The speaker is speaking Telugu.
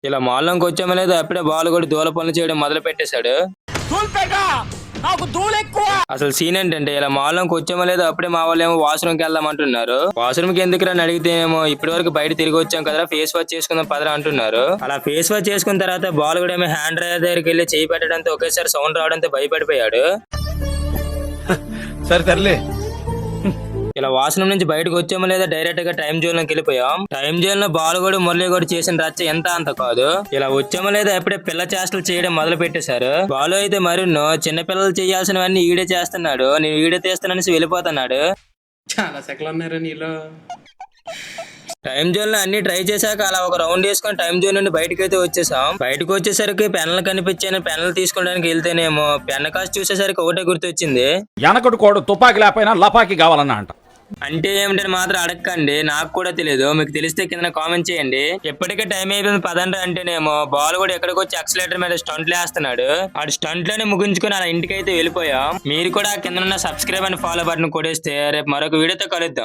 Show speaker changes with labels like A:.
A: ఇలా మాల్లోకి వచ్చామో లేదో అప్పుడే బాల్ కూడా దూల పనులు చేయడం మొదలు పెట్టేశాడు. అసలు సీన్ ఏంటంటే ఇలా మాల్లోకి వచ్చామో లేదో అప్పుడే మా వాళ్ళు ఏమో వాష్రూమ్కి వెళ్దామంటున్నారు. వాష్రూమ్కి ఎందుకు అని అడిగితేనేమో ఇప్పటి వరకు బయట తిరిగి వచ్చాం కదా, ఫేస్ వాష్ చేసుకుందాం పదరా అంటున్నారు. అలా ఫేస్ వాష్ చేసుకున్న తర్వాత బాల్ కూడా ఏమో హ్యాండ్ డ్రైవర్ దగ్గరికి వెళ్ళి చేయి పెట్టడంతో ఒకేసారి సౌండ్ రావడంతో భయపడిపోయాడు.
B: సరే
A: ఇలా వాష్రూమ్ నుంచి బయటకు వచ్చామో లేదా డైరెక్ట్ గా టైం జోన్ లోకి వెళ్ళిపోయాం. టైం జోన్ లో బాల్ కూడా మురళి కూడా చేసిన రచ్చ ఎంత అంత కాదు. ఇలా వచ్చామో లేదా ఎప్పుడే పిల్ల చేష్టలు చేయడం మొదలు పెట్టేశారు. బాలు అయితే మరున్నో చిన్న పిల్లలు చేయాల్సినవన్నీ ఈడే చేస్తున్నాడు, నేను ఈడే తీస్తానని వెళ్ళిపోతున్నాడు.
C: చాలా సెకలు ఉన్నారా నీలో.
A: టైం జోన్ లో అన్ని ట్రై చేశాక అలా ఒక రౌండ్ వేసుకొని టైం జోన్ నుండి బయటకు అయితే వచ్చేసాం. బయటకు వచ్చేసరికి పెన్నులు కనిపించాను. పెన్నులు తీసుకోవడానికి వెళ్తేనేమో పెన్ను కాస్ట్ చూసేసరికి ఒకటే గుర్తొచ్చింది,
B: వెనకటి కోడు తుపాకి లేకపోయినా లపాకి కావాలన్నా అంట.
A: అంటే ఏమిటని మాత్రం అడగకండి, నాకు కూడా తెలియదు. మీకు తెలిస్తే కింద కామెంట్ చేయండి. ఎప్పటికే టైం అయిపోయింది పదండి అంటేనేమో బాల్ కూడా ఎక్కడికి వచ్చి యాక్సిలేటర్ మీద స్టంట్లు వేస్తున్నాడు. ఆడు స్టంట్ లోనే ముగించుకుని అలా ఇంటికి అయితే వెళ్ళిపోయాం. మీరు కూడా కింద ఉన్న సబ్స్క్రైబ్ అండ్ ఫాలో బటన్ కొట్టేస్తే రేపు మరొక వీడియోతో కలుద్దాం.